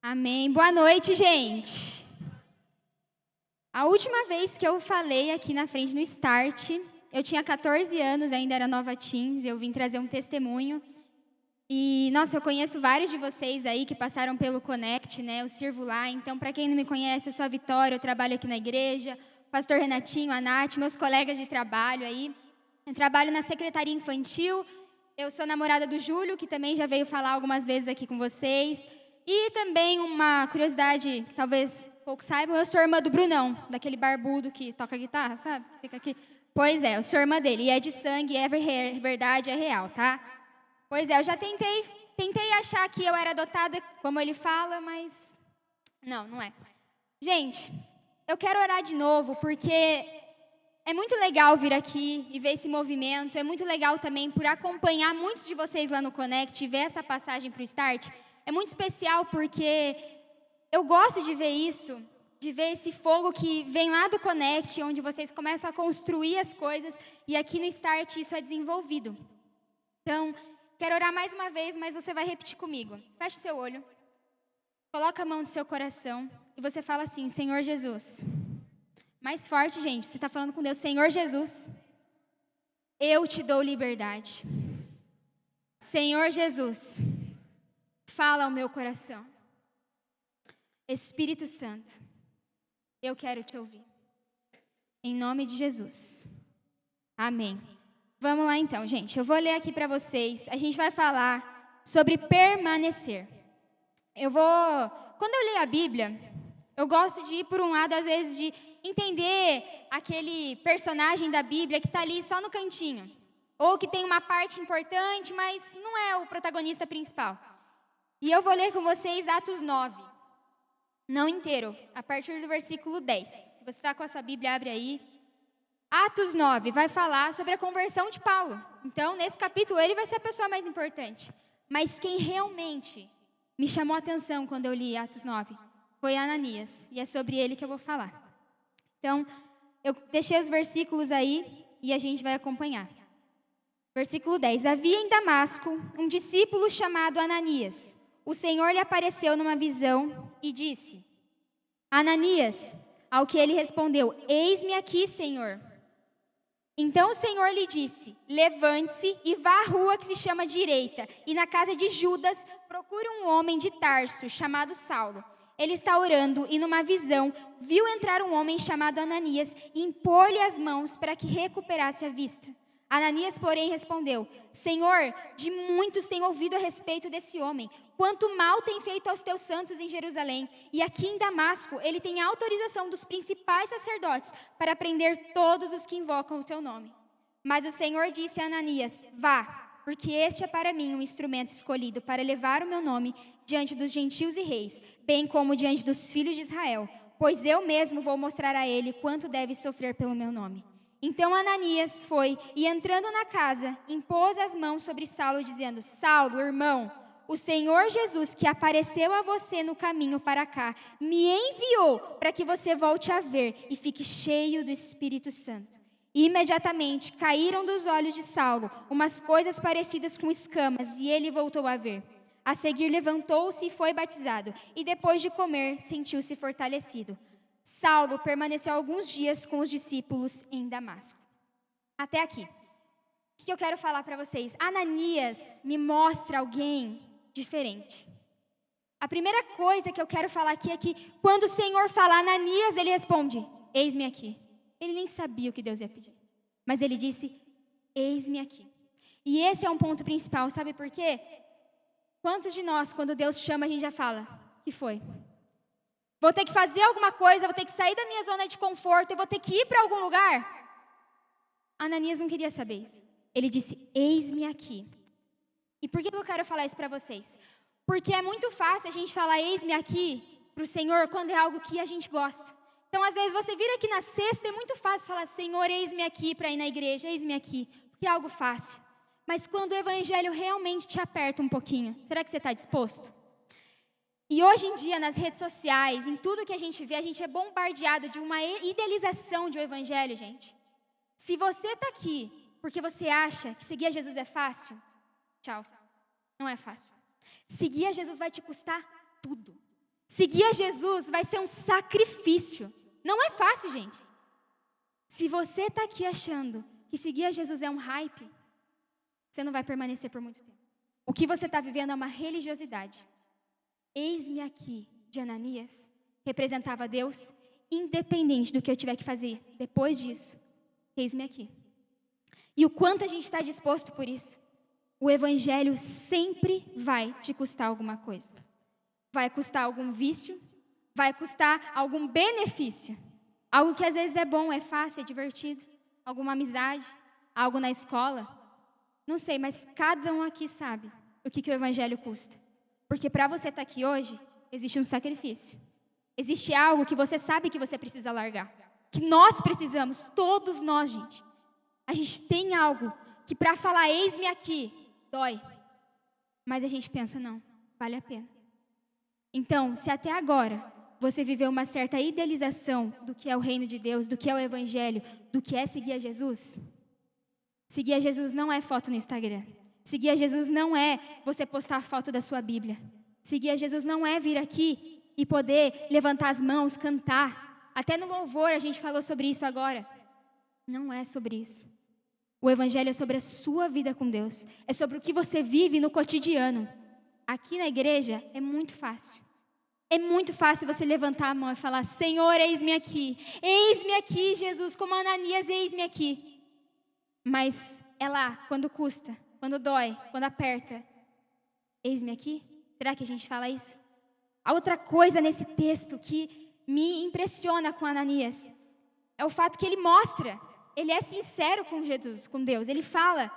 Amém. Boa noite, gente. A última vez que eu falei aqui na frente no Start, eu tinha 14 anos, ainda era nova teens, eu vim trazer um testemunho. E, nossa, eu conheço vários de vocês aí que passaram pelo Connect, né? Eu sirvo lá. Então, para quem não me conhece, eu sou a Vitória, eu trabalho aqui na igreja. Pastor Renatinho, a Nath, meus colegas de trabalho aí. Eu trabalho na Secretaria Infantil. Eu sou namorada do Júlio, que também já veio falar algumas vezes aqui com vocês. E também uma curiosidade, talvez poucos saibam, eu sou irmã do Brunão, daquele barbudo que toca guitarra, sabe? Fica aqui. Pois é, eu sou irmã dele. E é de sangue, é verdade, é real, tá? Pois é, eu já tentei achar que eu era adotada, como ele fala, mas não é. Gente, eu quero orar de novo, porque é muito legal vir aqui e ver esse movimento. É muito legal também por acompanhar muitos de vocês lá no Connect e ver essa passagem para o Start. É muito especial porque eu gosto de ver isso, de ver esse fogo que vem lá do Connect, onde vocês começam a construir as coisas e aqui no Start isso é desenvolvido. Então, quero orar mais uma vez, mas você vai repetir comigo. Feche seu olho, coloca a mão no seu coração e você fala assim: Senhor Jesus. Mais forte, gente, você está falando com Deus. Senhor Jesus, eu te dou liberdade. Senhor Jesus, fala ao meu coração. Espírito Santo, eu quero te ouvir. Em nome de Jesus. Amém. Vamos lá então, gente. Eu vou ler aqui para vocês. A gente vai falar sobre permanecer. Quando eu leio a Bíblia, eu gosto de ir por um lado, às vezes, de entender aquele personagem da Bíblia que está ali só no cantinho. Ou que tem uma parte importante, mas não é o protagonista principal. E eu vou ler com vocês Atos 9. Não inteiro, a partir do versículo 10. Se você está com a sua Bíblia, abre aí. Atos 9 vai falar sobre a conversão de Paulo. Então, nesse capítulo, ele vai ser a pessoa mais importante. Mas quem realmente me chamou a atenção quando eu li Atos 9 foi Ananias. E é sobre ele que eu vou falar. Então, eu deixei os versículos aí e a gente vai acompanhar. Versículo 10. Havia em Damasco um discípulo chamado Ananias. O Senhor lhe apareceu numa visão e disse: Ananias, ao que ele respondeu: Eis-me aqui, Senhor. Então o Senhor lhe disse: Levante-se e vá à rua que se chama Direita, e na casa de Judas procure um homem de Tarso, chamado Saulo. Ele está orando e numa visão viu entrar um homem chamado Ananias e impor-lhe as mãos para que recuperasse a vista. Ananias, porém, respondeu: Senhor, de muitos tenho ouvido a respeito desse homem, quanto mal tem feito aos teus santos em Jerusalém. E aqui em Damasco, ele tem autorização dos principais sacerdotes para prender todos os que invocam o teu nome. Mas o Senhor disse a Ananias: Vá, porque este é para mim um instrumento escolhido para levar o meu nome diante dos gentios e reis, bem como diante dos filhos de Israel, pois eu mesmo vou mostrar a ele quanto deve sofrer pelo meu nome. Então Ananias foi e, entrando na casa, impôs as mãos sobre Saulo, dizendo: Saulo, irmão, o Senhor Jesus, que apareceu a você no caminho para cá, me enviou para que você volte a ver e fique cheio do Espírito Santo. E imediatamente caíram dos olhos de Saulo umas coisas parecidas com escamas, e ele voltou a ver. A seguir levantou-se e foi batizado, e depois de comer sentiu-se fortalecido. Saulo permaneceu alguns dias com os discípulos em Damasco. Até aqui. O que eu quero falar para vocês? Ananias me mostra alguém diferente. A primeira coisa que eu quero falar aqui é que quando o Senhor fala Ananias, ele responde: Eis-me aqui. Ele nem sabia o que Deus ia pedir, mas ele disse: Eis-me aqui. E esse é um ponto principal, sabe por quê? Quantos de nós, quando Deus chama, a gente já fala: O que foi? Vou ter que fazer alguma coisa, vou ter que sair da minha zona de conforto, eu vou ter que ir para algum lugar. Ananias não queria saber isso. Ele disse: Eis-me aqui. E por que eu quero falar isso para vocês? Porque é muito fácil a gente falar eis-me aqui para o Senhor quando é algo que a gente gosta. Então, às vezes, você vira aqui na sexta, é muito fácil falar: Senhor, eis-me aqui para ir na igreja, eis-me aqui, porque é algo fácil. Mas quando o evangelho realmente te aperta um pouquinho, será que você está disposto? E hoje em dia, nas redes sociais, em tudo que a gente vê, a gente é bombardeado de uma idealização de um evangelho, gente. Se você está aqui porque você acha que seguir a Jesus é fácil, tchau, não é fácil. Seguir a Jesus vai te custar tudo. Seguir a Jesus vai ser um sacrifício. Não é fácil, gente. Se você está aqui achando que seguir a Jesus é um hype, você não vai permanecer por muito tempo. O que você está vivendo é uma religiosidade. Eis-me aqui, de Ananias, representava Deus, independente do que eu tiver que fazer depois disso. Eis-me aqui. E o quanto a gente está disposto por isso. O evangelho sempre vai te custar alguma coisa. Vai custar algum vício, vai custar algum benefício. Algo que às vezes é bom, é fácil, é divertido. Alguma amizade, algo na escola. Não sei, mas cada um aqui sabe o que o evangelho custa. Porque para você estar aqui hoje, existe um sacrifício. Existe algo que você sabe que você precisa largar. Que nós precisamos, todos nós, gente. A gente tem algo que para falar eis-me aqui, dói. Mas a gente pensa, não, vale a pena. Então, se até agora você viveu uma certa idealização do que é o reino de Deus, do que é o evangelho, do que é seguir a Jesus, seguir a Jesus não é foto no Instagram. Seguir a Jesus não é você postar a foto da sua Bíblia. Seguir a Jesus não é vir aqui e poder levantar as mãos, cantar. Até no louvor a gente falou sobre isso agora. Não é sobre isso. O evangelho é sobre a sua vida com Deus. É sobre o que você vive no cotidiano. Aqui na igreja é muito fácil. É muito fácil você levantar a mão e falar, Senhor, eis-me aqui. Eis-me aqui, Jesus, como Ananias, eis-me aqui. Mas é lá, quando custa, quando dói, quando aperta. Eis-me aqui? Será que a gente fala isso? A outra coisa nesse texto que me impressiona com Ananias é o fato que ele mostra. Ele é sincero com Jesus, com Deus. Ele fala,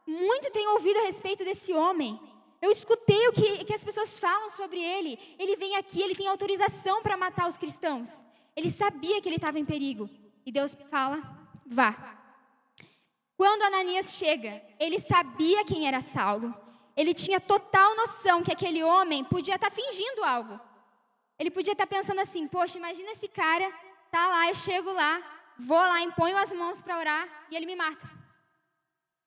muito tenho ouvido a respeito desse homem. Eu escutei o que as pessoas falam sobre ele. Ele vem aqui, ele tem autorização para matar os cristãos. Ele sabia que ele estava em perigo. E Deus fala, vá. Quando Ananias chega, ele sabia quem era Saulo. Ele tinha total noção que aquele homem podia estar fingindo algo. Ele podia estar pensando assim, poxa, imagina esse cara, tá lá, eu chego lá, vou lá, imponho as mãos para orar e ele me mata.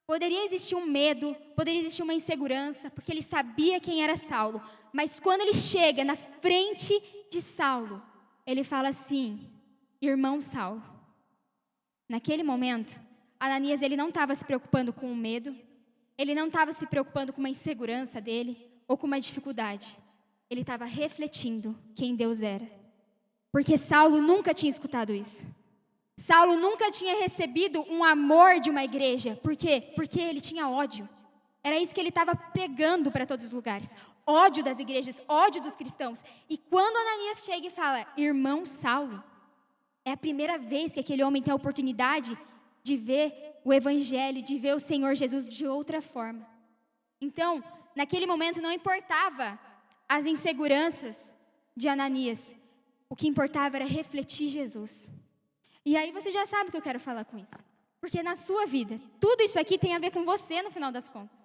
Poderia existir um medo, poderia existir uma insegurança, porque ele sabia quem era Saulo. Mas quando ele chega na frente de Saulo, ele fala assim, irmão Saulo. Naquele momento, Ananias ele não estava se preocupando com o medo, ele não estava se preocupando com uma insegurança dele ou com uma dificuldade. Ele estava refletindo quem Deus era. Porque Saulo nunca tinha escutado isso. Saulo nunca tinha recebido um amor de uma igreja. Por quê? Porque ele tinha ódio. Era isso que ele estava pregando para todos os lugares. Ódio das igrejas, ódio dos cristãos. E quando Ananias chega e fala, irmão Saulo, é a primeira vez que aquele homem tem a oportunidade de ver o evangelho, de ver o Senhor Jesus de outra forma. Então, naquele momento não importava as inseguranças de Ananias. O que importava era refletir Jesus. E aí você já sabe o que eu quero falar com isso. Porque na sua vida, tudo isso aqui tem a ver com você no final das contas.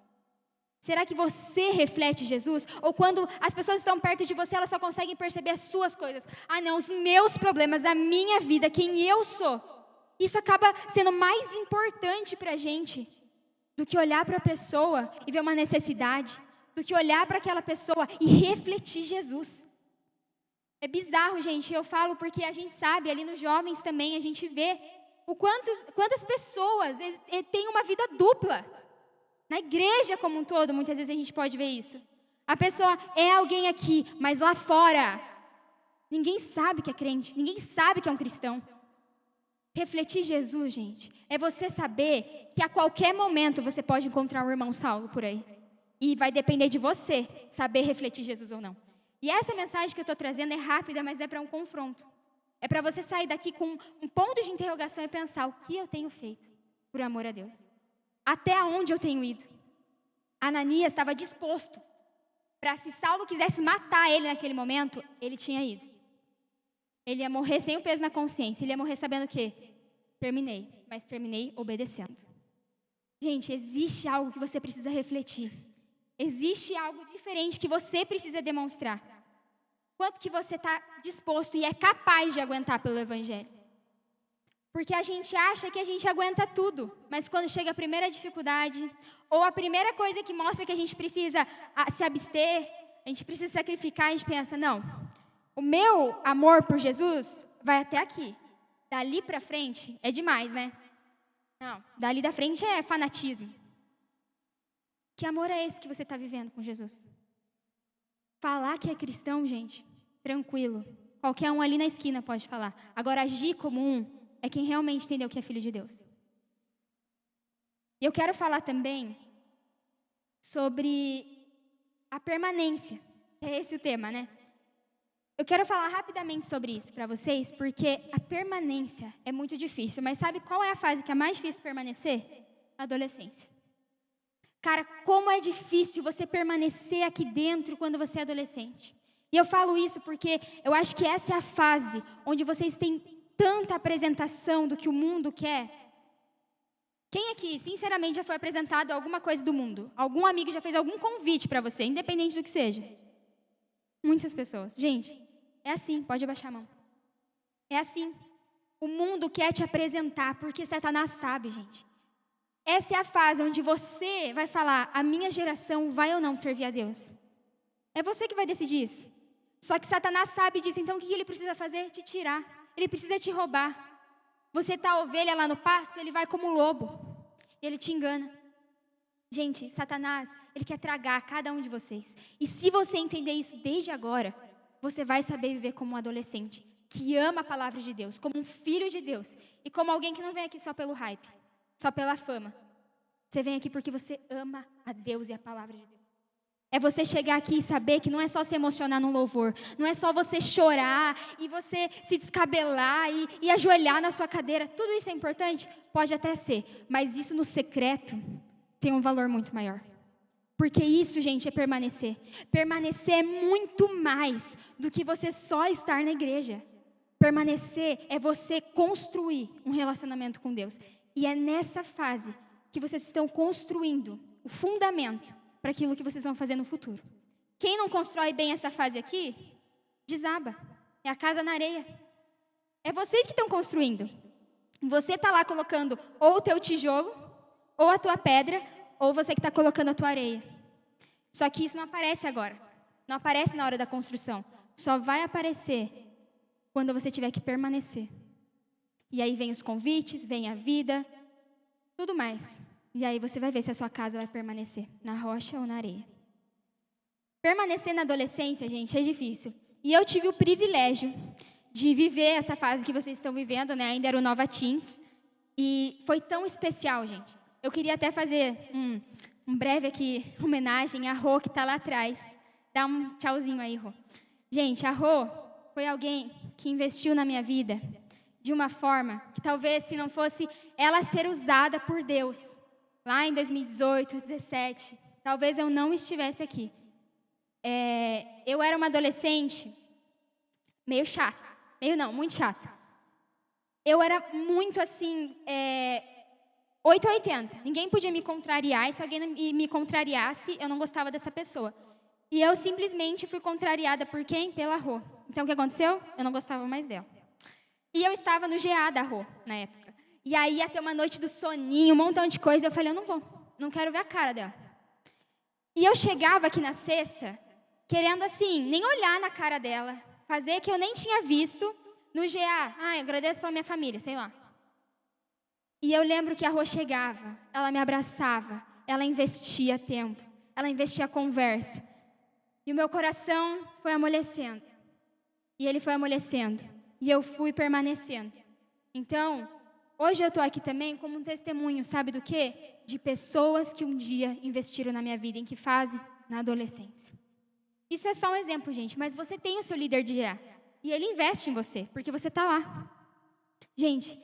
Será que você reflete Jesus? Ou quando as pessoas estão perto de você, elas só conseguem perceber as suas coisas? Ah não, os meus problemas, a minha vida, quem eu sou. Isso acaba sendo mais importante para a gente do que olhar para a pessoa e ver uma necessidade. Do que olhar para aquela pessoa e refletir Jesus. É bizarro, gente, eu falo porque a gente sabe, ali nos jovens também, a gente vê quantas pessoas têm uma vida dupla. Na igreja como um todo, muitas vezes a gente pode ver isso. A pessoa é alguém aqui, mas lá fora, ninguém sabe que é crente, ninguém sabe que é um cristão. Refletir Jesus, gente, é você saber que a qualquer momento você pode encontrar um irmão Saulo por aí. E vai depender de você saber refletir Jesus ou não. E essa mensagem que eu estou trazendo é rápida, mas é para um confronto. É para você sair daqui com um ponto de interrogação e pensar, o que eu tenho feito por amor a Deus? Até onde eu tenho ido? Ananias estava disposto para, se Saulo quisesse matar ele naquele momento, ele tinha ido. Ele ia morrer sem o peso na consciência. Ele ia morrer sabendo o quê? Terminei, mas terminei obedecendo. Gente, existe algo que você precisa refletir. Existe algo diferente que você precisa demonstrar. Quanto que você está disposto e é capaz de aguentar pelo evangelho? Porque a gente acha que a gente aguenta tudo, mas quando chega a primeira dificuldade, ou a primeira coisa que mostra que a gente precisa se abster, a gente precisa sacrificar, a gente pensa, não, O meu amor por Jesus vai até aqui. Dali para frente é demais, né? Não, dali da frente é fanatismo. Que amor é esse que você está vivendo com Jesus? Falar que é cristão, gente, tranquilo. Qualquer um ali na esquina pode falar. Agora, agir como um é quem realmente entendeu que é filho de Deus. E eu quero falar também sobre a permanência. É esse o tema, né? Eu quero falar rapidamente sobre isso para vocês, porque a permanência é muito difícil. Mas sabe qual é a fase que é mais difícil permanecer? A adolescência. Cara, como é difícil você permanecer aqui dentro quando você é adolescente. E eu falo isso porque eu acho que essa é a fase onde vocês têm tanta apresentação do que o mundo quer. Quem aqui, sinceramente, já foi apresentado alguma coisa do mundo? Algum amigo já fez algum convite para você, independente do que seja? Muitas pessoas. Gente, é assim, pode abaixar a mão. É assim. O mundo quer te apresentar, porque Satanás sabe, gente. Essa é a fase onde você vai falar, a minha geração vai ou não servir a Deus. É você que vai decidir isso. Só que Satanás sabe disso, então o que ele precisa fazer? Te tirar. Ele precisa te roubar. Você tá ovelha lá no pasto, ele vai como lobo. E ele te engana. Gente, Satanás, ele quer tragar cada um de vocês. E se você entender isso desde agora, você vai saber viver como um adolescente, que ama a palavra de Deus, como um filho de Deus. E como alguém que não vem aqui só pelo hype, só pela fama. Você vem aqui porque você ama a Deus e a palavra de Deus. É você chegar aqui e saber que não é só se emocionar no louvor. Não é só você chorar e você se descabelar e ajoelhar na sua cadeira. Tudo isso é importante? Pode até ser. Mas isso no secreto tem um valor muito maior. Porque isso, gente, é permanecer. Permanecer é muito mais do que você só estar na igreja. Permanecer é você construir um relacionamento com Deus. E é nessa fase que vocês estão construindo o fundamento para aquilo que vocês vão fazer no futuro. Quem não constrói bem essa fase aqui, desaba. É a casa na areia. É vocês que estão construindo. Você está lá colocando ou o teu tijolo, ou a tua pedra, ou você que está colocando a tua areia. Só que isso não aparece agora. Não aparece na hora da construção. Só vai aparecer quando você tiver que permanecer. E aí vem os convites, vem a vida, tudo mais. E aí você vai ver se a sua casa vai permanecer na rocha ou na areia. Permanecer na adolescência, gente, é difícil. E eu tive o privilégio de viver essa fase que vocês estão vivendo, né? Ainda era o Nova Teens. E foi tão especial, gente. Eu queria até fazer um breve aqui homenagem à Rô, que está lá atrás. Dá um tchauzinho aí, Rô. Gente, a Rô foi alguém que investiu na minha vida de uma forma que talvez se não fosse ela ser usada por Deus, lá em 2018, 2017, talvez eu não estivesse aqui. Eu era uma adolescente meio chata. Meio não, muito chata. Eu era muito assim, 880. Ninguém podia me contrariar, e se alguém me contrariasse, eu não gostava dessa pessoa. E eu simplesmente fui contrariada por quem? Pela Rô. Então o que aconteceu? Eu não gostava mais dela. E eu estava no GA da Rô, na época. E aí ia ter uma noite do soninho, um montão de coisa. Eu falei, eu não vou, não quero ver a cara dela. E eu chegava aqui na sexta, querendo assim, nem olhar na cara dela, fazer que eu nem tinha visto no GA. Eu agradeço pela minha família, sei lá. E eu lembro que a Rô chegava, ela me abraçava, ela investia tempo, ela investia conversa. E o meu coração foi amolecendo. E ele foi amolecendo. E eu fui permanecendo. Então, hoje eu estou aqui também como um testemunho, sabe do quê? De pessoas que um dia investiram na minha vida. Em que fase? Na adolescência. Isso é só um exemplo, gente. Mas você tem o seu líder de GA. E ele investe em você, porque você está lá. Gente,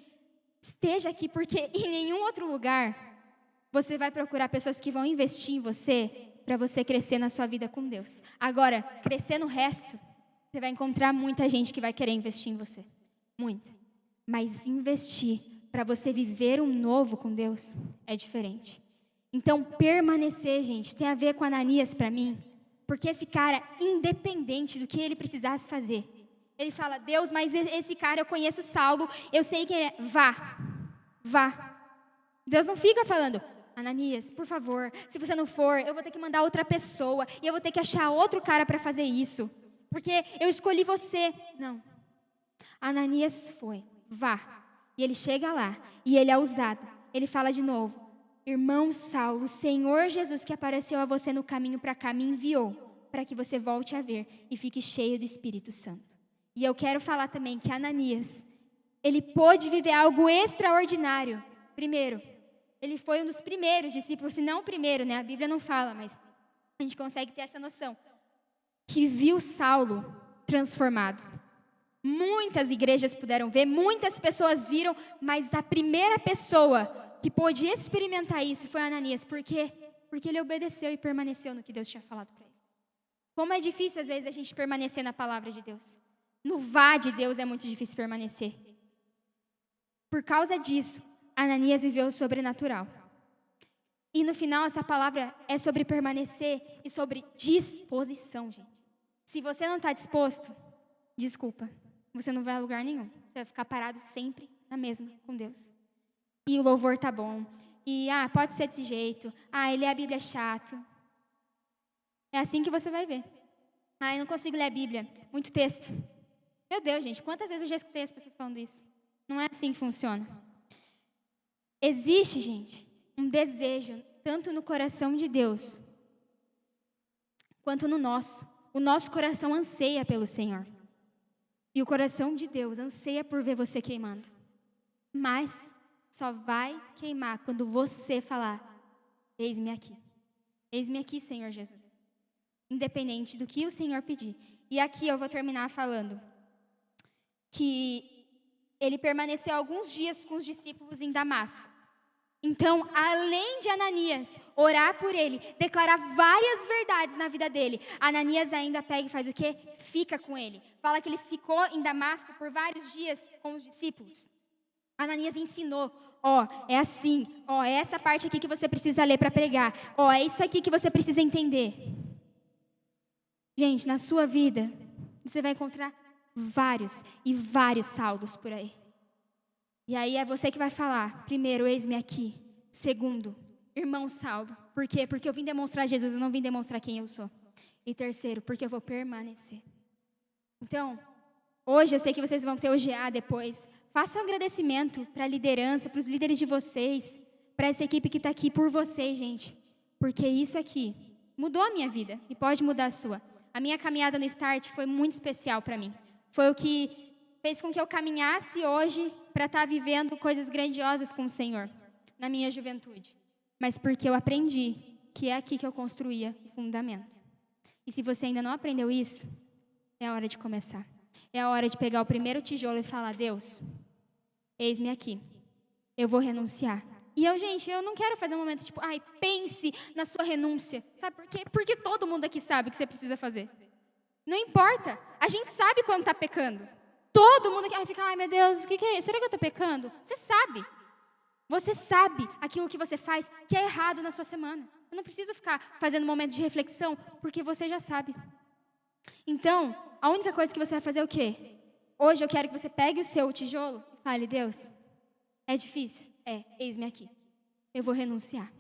esteja aqui, porque em nenhum outro lugar você vai procurar pessoas que vão investir em você para você crescer na sua vida com Deus. Agora, crescer no resto, você vai encontrar muita gente que vai querer investir em você. Muita. Mas investir para você viver um novo com Deus é diferente. Então, permanecer, gente, tem a ver com Ananias para mim. Porque esse cara, independente do que ele precisasse fazer, ele fala, Deus, mas esse cara, eu conheço Saulo, eu sei quem é. Vá. Deus não fica falando, Ananias, por favor, se você não for, eu vou ter que mandar outra pessoa, e eu vou ter que achar outro cara para fazer isso. porque eu escolhi você. Não. Ananias foi, vá. E ele chega lá, e ele é usado. Ele fala de novo: irmão Saulo, o Senhor Jesus que apareceu a você no caminho para cá me enviou para que você volte a ver e fique cheio do Espírito Santo. E eu quero falar também que Ananias, ele pôde viver algo extraordinário. Primeiro, ele foi um dos primeiros discípulos, se não o primeiro, né? A Bíblia não fala, mas a gente consegue ter essa noção, que viu Saulo transformado. Muitas igrejas puderam ver, muitas pessoas viram, mas a primeira pessoa que pôde experimentar isso foi Ananias. Por quê? Porque ele obedeceu e permaneceu no que Deus tinha falado para ele. Como é difícil às vezes a gente permanecer na palavra de Deus. No vá de Deus é muito difícil permanecer. Por causa disso, Ananias viveu o sobrenatural. E no final essa palavra é sobre permanecer e sobre disposição, gente. Se você não está disposto, desculpa, você não vai a lugar nenhum. Você vai ficar parado sempre na mesma com Deus. E o louvor tá bom. E, pode ser desse jeito. Ler a Bíblia é chato. É assim que você vai ver. Eu não consigo ler a Bíblia. Muito texto. Meu Deus, gente, quantas vezes eu já escutei as pessoas falando isso? Não é assim que funciona. Existe, gente, um desejo, tanto no coração de Deus, quanto no nosso. O nosso coração anseia pelo Senhor. E o coração de Deus anseia por ver você queimando. Mas só vai queimar quando você falar: eis-me aqui. Eis-me aqui, Senhor Jesus. Independente do que o Senhor pedir. E aqui eu vou terminar falando que ele permaneceu alguns dias com os discípulos em Damasco. Então, além de Ananias orar por ele, declarar várias verdades na vida dele, Ananias ainda pega e faz o quê? Fica com ele. Fala que ele ficou em Damasco por vários dias com os discípulos. Ananias ensinou: é assim, é essa parte aqui que você precisa ler para pregar, é isso aqui que você precisa entender. Gente, na sua vida, você vai encontrar vários e vários Saulos por aí. E aí é você que vai falar: primeiro, eis-me aqui. Segundo, irmão Saulo. Por quê? Porque eu vim demonstrar Jesus, eu não vim demonstrar quem eu sou. E terceiro, porque eu vou permanecer. Então, hoje eu sei que vocês vão ter o GA depois. Faça um agradecimento para a liderança, para os líderes de vocês, para essa equipe que está aqui por vocês, gente. Porque isso aqui mudou a minha vida e pode mudar a sua. A minha caminhada no Start foi muito especial para mim. Foi o que fez com que eu caminhasse hoje para estar vivendo coisas grandiosas com o Senhor, na minha juventude. Mas porque eu aprendi que é aqui que eu construía o fundamento. E se você ainda não aprendeu isso, é a hora de começar. É a hora de pegar o primeiro tijolo e falar: Deus, eis-me aqui. Eu vou renunciar. E eu não quero fazer um momento tipo: pense na sua renúncia. Sabe por quê? Porque todo mundo aqui sabe o que você precisa fazer. Não importa. A gente sabe quando está pecando. Todo mundo aqui fica: meu Deus, o que é isso? Será que eu estou pecando? Você sabe. Você sabe aquilo que você faz que é errado na sua semana. Eu não preciso ficar fazendo um momento de reflexão, porque você já sabe. Então, a única coisa que você vai fazer é o quê? Hoje eu quero que você pegue o seu tijolo e fale: Deus, é difícil? Eis-me aqui. Eu vou renunciar.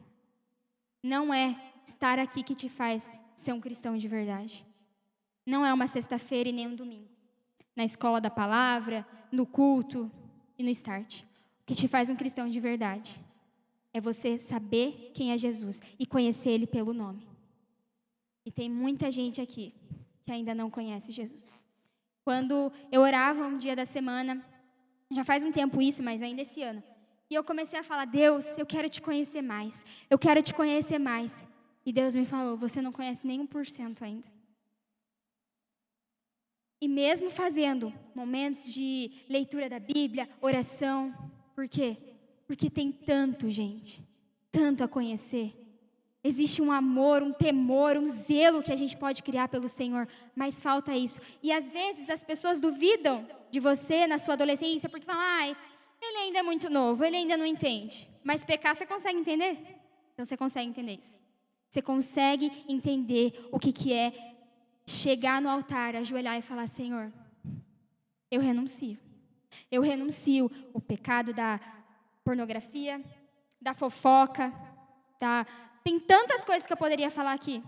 Não é estar aqui que te faz ser um cristão de verdade. Não é uma sexta-feira e nem um domingo. Na escola da palavra, no culto e no Start. O que te faz um cristão de verdade é você saber quem é Jesus e conhecer Ele pelo nome. E tem muita gente aqui que ainda não conhece Jesus. Quando eu orava um dia da semana, já faz um tempo isso, mas ainda esse ano, e eu comecei a falar: Deus, eu quero te conhecer mais. Eu quero te conhecer mais. E Deus me falou: você não conhece nem 1% ainda. E mesmo fazendo momentos de leitura da Bíblia, oração, por quê? Porque tem tanto, gente, tanto a conhecer. Existe um amor, um temor, um zelo que a gente pode criar pelo Senhor, mas falta isso. E às vezes as pessoas duvidam de você na sua adolescência, porque falam: ele ainda é muito novo, ele ainda não entende. Mas pecar você consegue entender? Então você consegue entender isso. Você consegue entender o que é chegar no altar, ajoelhar e falar: Senhor, eu renuncio. Eu renuncio o pecado da pornografia, da fofoca, Tem tantas coisas que eu poderia falar aqui.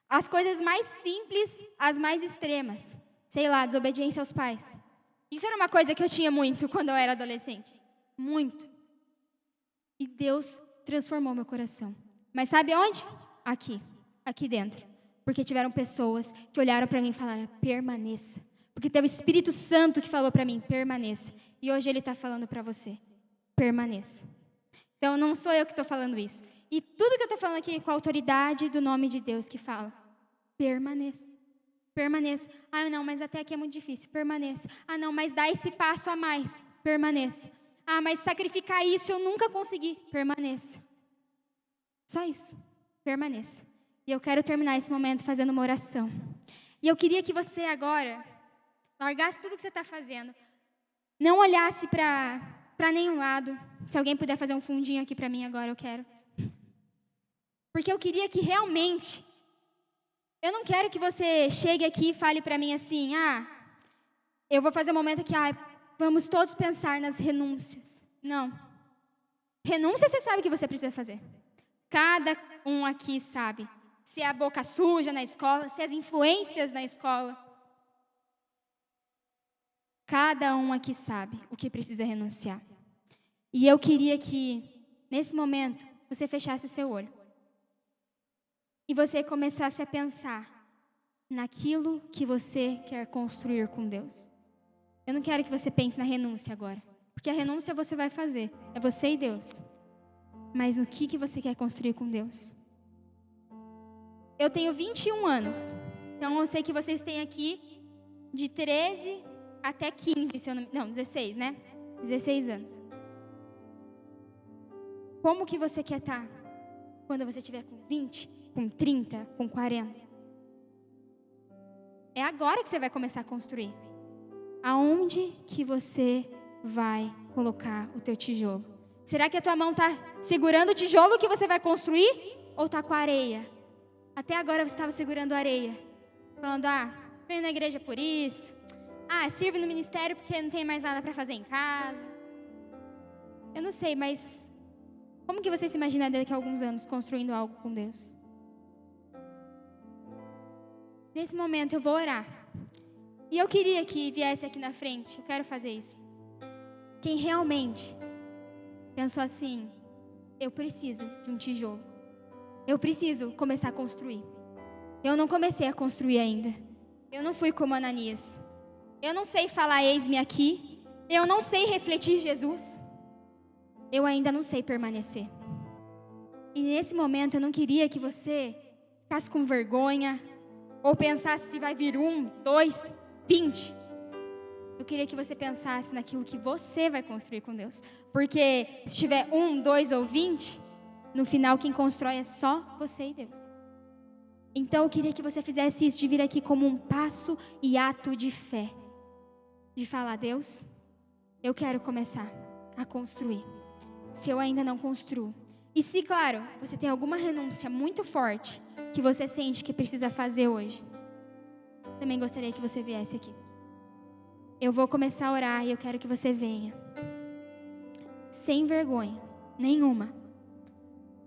As coisas mais simples, as mais extremas. Sei lá, desobediência aos pais. Isso era uma coisa que eu tinha muito quando eu era adolescente. Muito. E Deus transformou meu coração. Mas sabe onde? Aqui dentro. Porque tiveram pessoas que olharam para mim e falaram, permaneça. Porque teve o Espírito Santo que falou para mim, permaneça. E hoje Ele está falando para você, permaneça. Então não sou eu que estou falando isso. E tudo que eu estou falando aqui é com a autoridade do nome de Deus que fala, permaneça. Permaneça. Ah, não, mas até aqui é muito difícil. Permaneça. Ah, não, mas dá esse passo a mais. Permaneça. Ah, mas sacrificar isso eu nunca consegui. Permaneça. Só isso. Permaneça. E eu quero terminar esse momento fazendo uma oração. E eu queria que você agora largasse tudo que você está fazendo. Não olhasse para nenhum lado. Se alguém puder fazer um fundinho aqui para mim agora, eu quero. Porque eu queria que realmente... Eu não quero que você chegue aqui e fale para mim assim, eu vou fazer um momento aqui, vamos todos pensar nas renúncias. Não. Renúncia você sabe que você precisa fazer. Cada um aqui sabe. Se é a boca suja na escola, se é as influências na escola. Cada um aqui sabe o que precisa renunciar. E eu queria que, nesse momento, você fechasse o seu olho. E você começasse a pensar naquilo que você quer construir com Deus. Eu não quero que você pense na renúncia agora. Porque a renúncia você vai fazer. É você e Deus. Mas no que você quer construir com Deus? Eu tenho 21 anos. Então eu sei que vocês têm aqui de 13 até 15, se eu não, 16, né? 16 anos. Como que você quer estar quando você estiver com 20, com 30, com 40? É agora que você vai começar a construir. Aonde que você vai colocar o teu tijolo? Será que a tua mão está segurando o tijolo que você vai construir? Ou está com a areia? Até agora você estava segurando a areia. Falando, venho na igreja por isso. Sirvo no ministério porque não tem mais nada para fazer em casa. Eu não sei, mas como que você se imagina daqui a alguns anos construindo algo com Deus? Nesse momento eu vou orar. E eu queria que viesse aqui na frente. Eu quero fazer isso. Quem realmente pensou assim, eu preciso de um tijolo. Eu preciso começar a construir. Eu não comecei a construir ainda. Eu não fui como Ananias. Eu não sei falar eis-me aqui. Eu não sei refletir Jesus. Eu ainda não sei permanecer. E nesse momento eu não queria que você ficasse com vergonha ou pensasse se vai vir 1, 2, 20. Eu queria que você pensasse naquilo que você vai construir com Deus. Porque se tiver 1, 2 ou 20, no final quem constrói é só você e Deus. Então eu queria que você fizesse isso de vir aqui como um passo e ato de fé. De falar, Deus, eu quero começar a construir. Se eu ainda não construo. E se, claro, você tem alguma renúncia muito forte que você sente que precisa fazer hoje, também gostaria que você viesse aqui. Eu vou começar a orar e eu quero que você venha. Sem vergonha nenhuma.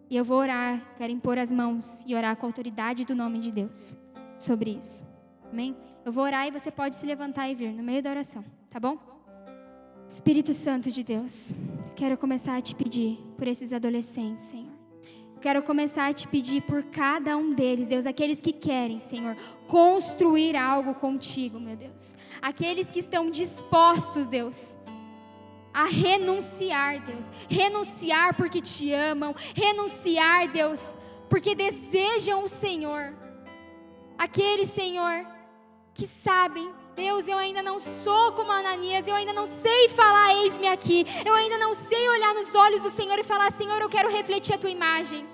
E eu vou orar, quero impor as mãos e orar com a autoridade do nome de Deus sobre isso. Amém? Eu vou orar e você pode se levantar e vir no meio da oração, tá bom? Espírito Santo de Deus, quero começar a te pedir por esses adolescentes, Senhor. Quero começar a te pedir por cada um deles, Deus, aqueles que querem, Senhor, construir algo contigo, meu Deus. Aqueles que estão dispostos, Deus, a renunciar, Deus. Renunciar porque te amam. Renunciar, Deus, porque desejam o Senhor. Aqueles, Senhor, que sabem, Deus, eu ainda não sou como Ananias, eu ainda não sei falar, eis-me aqui. Eu ainda não sei olhar nos olhos do Senhor e falar, Senhor, eu quero refletir a tua imagem.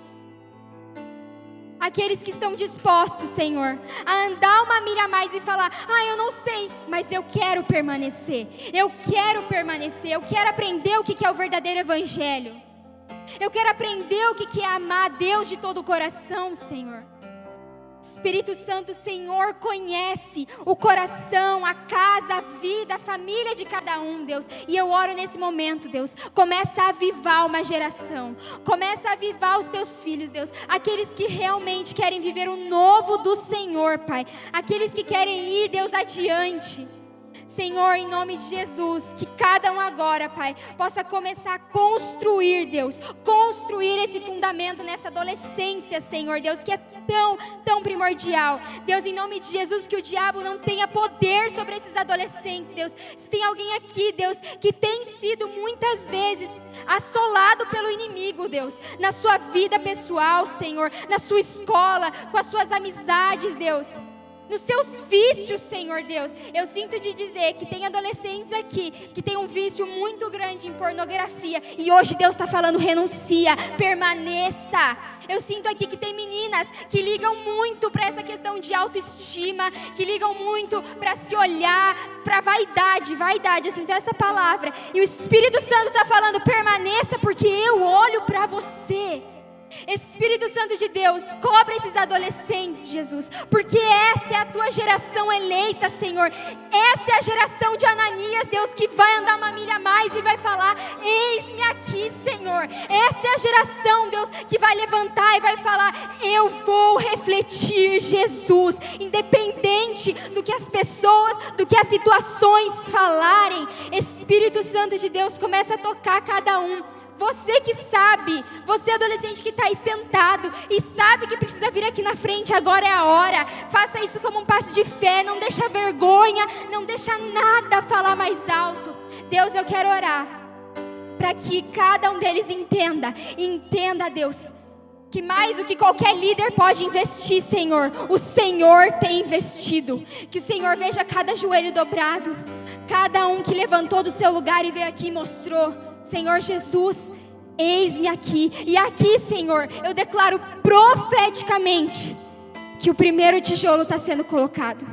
Aqueles que estão dispostos, Senhor, a andar uma milha a mais e falar, eu não sei, mas eu quero permanecer. Eu quero permanecer, eu quero aprender o que é o verdadeiro evangelho. Eu quero aprender o que é amar a Deus de todo o coração, Senhor. Espírito Santo, o Senhor conhece o coração, a casa, a vida, a família de cada um, Deus. E eu oro nesse momento, Deus, começa a avivar uma geração, começa a avivar os teus filhos, Deus, aqueles que realmente querem viver o novo do Senhor, Pai, aqueles que querem ir, Deus, adiante. Senhor, em nome de Jesus, que cada um agora, Pai, possa começar a construir, Deus, construir esse fundamento nessa adolescência, Senhor, Deus, que é tão primordial. Deus, em nome de Jesus, que o diabo não tenha poder sobre esses adolescentes, Deus. Se tem alguém aqui, Deus, que tem sido muitas vezes assolado pelo inimigo, Deus, na sua vida pessoal, Senhor, na sua escola, com as suas amizades, Deus, nos seus vícios, Senhor Deus. Eu sinto de dizer que tem adolescentes aqui que tem um vício muito grande em pornografia, e hoje Deus está falando: renuncia, permaneça. Eu sinto aqui que tem meninas que ligam muito para essa questão de autoestima, que ligam muito para se olhar, para vaidade, eu sinto essa palavra, e o Espírito Santo está falando: permaneça, porque eu olho para você. Espírito Santo de Deus, cobre esses adolescentes, Jesus, porque essa é a tua geração eleita, Senhor. Essa é a geração de Ananias, Deus, que vai andar uma milha a mais e vai falar: eis-me aqui, Senhor. Essa é a geração, Deus, que vai levantar e vai falar: eu vou refletir Jesus, independente do que as pessoas, do que as situações falarem. Espírito Santo de Deus, começa a tocar cada um. Você que sabe, você adolescente que está aí sentado e sabe que precisa vir aqui na frente, agora é a hora. Faça isso como um passo de fé, não deixa vergonha, não deixa nada falar mais alto. Deus, eu quero orar para que cada um deles entenda, Deus, que mais do que qualquer líder pode investir, Senhor, o Senhor tem investido. Que o Senhor veja cada joelho dobrado, cada um que levantou do seu lugar e veio aqui e mostrou: Senhor Jesus, eis-me aqui. E aqui, Senhor, eu declaro profeticamente que o primeiro tijolo está sendo colocado.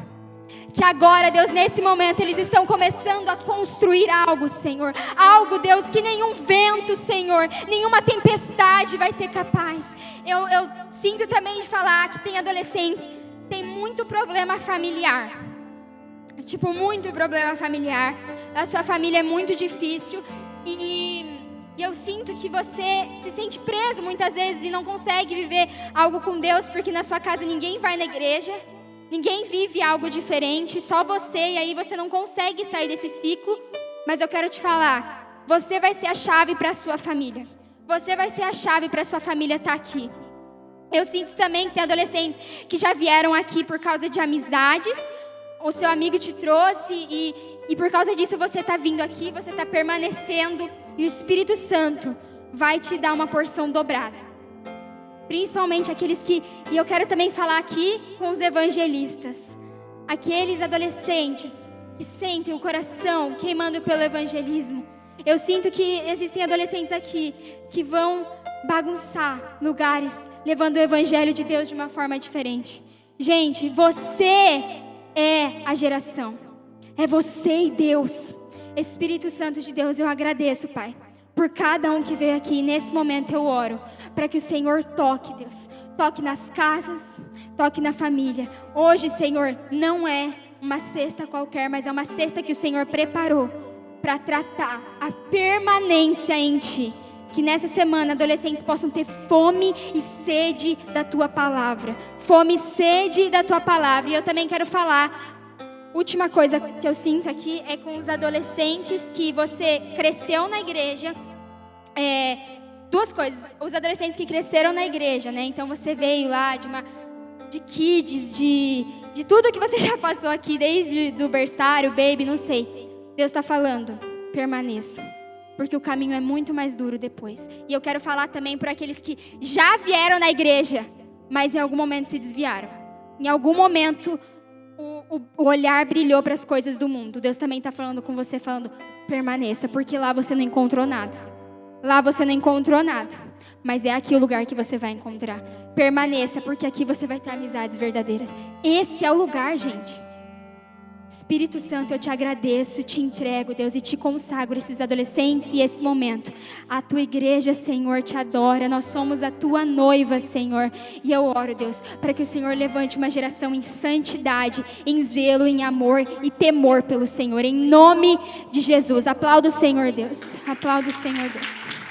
Que agora, Deus, nesse momento, eles estão começando a construir algo, Senhor. Algo, Deus, que nenhum vento, Senhor, nenhuma tempestade vai ser capaz. Eu sinto também de falar que tem adolescentes, tem muito problema familiar. Tipo, muito problema familiar. A sua família é muito difícil. E eu sinto que você se sente preso muitas vezes e não consegue viver algo com Deus, porque na sua casa ninguém vai na igreja, ninguém vive algo diferente, só você, e aí você não consegue sair desse ciclo. Mas eu quero te falar, você vai ser a chave para a sua família. Você vai ser a chave para a sua família estar aqui. Eu sinto também que tem adolescentes que já vieram aqui por causa de amizades. O seu amigo te trouxe e por causa disso você está vindo aqui, você está permanecendo. E o Espírito Santo vai te dar uma porção dobrada. Principalmente aqueles que... E eu quero também falar aqui com os evangelistas. Aqueles adolescentes que sentem o coração queimando pelo evangelismo. Eu sinto que existem adolescentes aqui que vão bagunçar lugares, levando o evangelho de Deus de uma forma diferente. Gente, você é a geração. É você e Deus. Espírito Santo de Deus, eu agradeço, Pai, por cada um que veio aqui. Nesse momento eu oro para que o Senhor toque, Deus. Toque nas casas, toque na família. Hoje, Senhor, não é uma cesta qualquer, mas é uma cesta que o Senhor preparou para tratar a permanência em Ti. Que nessa semana adolescentes possam ter fome e sede da Tua palavra. Fome e sede da Tua palavra. E eu também quero falar, última coisa que eu sinto aqui é com os adolescentes que você cresceu na igreja. Duas coisas. Os adolescentes que cresceram na igreja, né? Então você veio lá de kids, de tudo que você já passou aqui, desde do berçário, baby, não sei. Deus está falando, permaneça. Porque o caminho é muito mais duro depois. E eu quero falar também para aqueles que já vieram na igreja, mas em algum momento se desviaram. Em algum momento o olhar brilhou para as coisas do mundo. Deus também está falando com você, falando, permaneça, porque lá você não encontrou nada. Lá você não encontrou nada. Mas é aqui o lugar que você vai encontrar. Permaneça, porque aqui você vai ter amizades verdadeiras. Esse é o lugar, gente. Espírito Santo, eu te agradeço, te entrego, Deus, e te consagro esses adolescentes e esse momento. A tua igreja, Senhor, te adora, nós somos a tua noiva, Senhor. E eu oro, Deus, para que o Senhor levante uma geração em santidade, em zelo, em amor e temor pelo Senhor, em nome de Jesus. Aplauda o Senhor, Deus. Aplauda o Senhor, Deus.